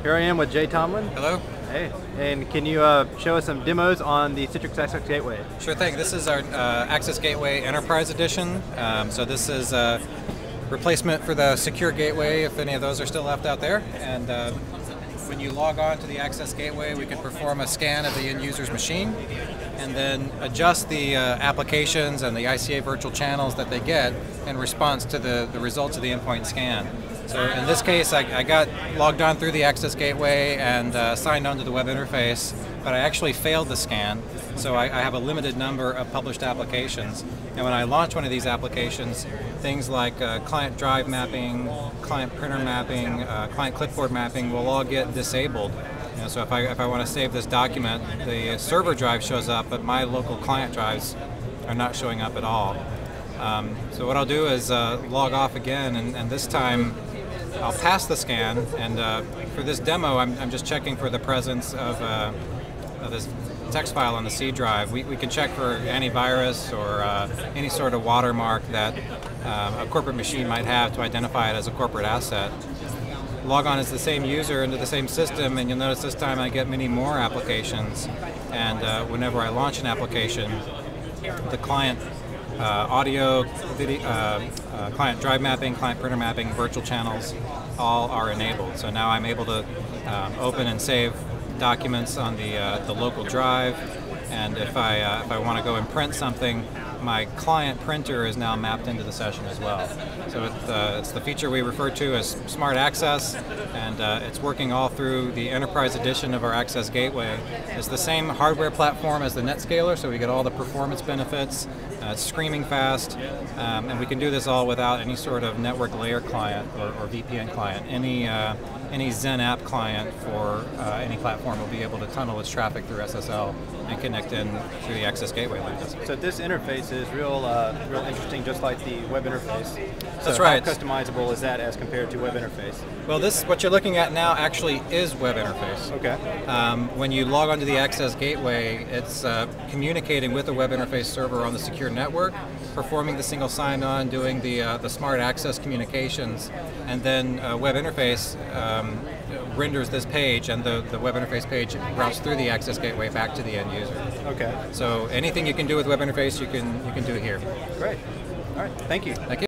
Here I am with Jay Tomlin. Hello. Hey, and can you show us some demos on the Citrix Access Gateway? Sure thing. This is our Access Gateway Enterprise Edition. So this is a replacement for the Secure Gateway, if any of those are still left out there. And when you log on to the Access Gateway, we can perform a scan of the end user's machine and then adjust the applications and the ICA virtual channels that they get in response to the results of the endpoint scan. So in this case, I got logged on through the Access Gateway and signed on to the web interface, but I actually failed the scan. So I have a limited number of published applications. And when I launch one of these applications, things like client drive mapping, client printer mapping, client clipboard mapping will all get disabled. You know, so if I want to save this document, the server drive shows up, but my local client drives are not showing up at all. So what I'll do is log off again, and this time I'll pass the scan, and for this demo I'm just checking for the presence of this text file on the C drive. We can check for antivirus or any sort of watermark that a corporate machine might have to identify it as a corporate asset. Log on as the same user into the same system, and you'll notice this time I get many more applications, and whenever I launch an application, the client audio, video, client drive mapping, client printer mapping, virtual channels, all are enabled. So now I'm able to open and save documents on the local drive, and if I want to go and print something, my client printer is now mapped into the session as well. So it's the feature we refer to as Smart Access, and it's working all through the Enterprise Edition of our Access Gateway. It's the same hardware platform as the NetScaler, so we get all the performance benefits. It's screaming fast, and we can do this all without any sort of network layer client or VPN client. Any Zen app client for any platform will be able to tunnel its traffic through SSL and connect in through the Access Gateway lines. So this interface is real interesting, just like the web interface. That's so right. How customizable is that as compared to web interface? Well, what you're looking at now actually is web interface. Okay. When you log onto the Access Gateway, it's communicating with the web interface server on the secure network, performing the single sign-on, doing the smart access communications, and then web interface renders this page, and the web interface page routes through the Access Gateway back to the end user. Okay. So anything you can do with web interface, you can do here. Great. All right. Thank you. Thank you.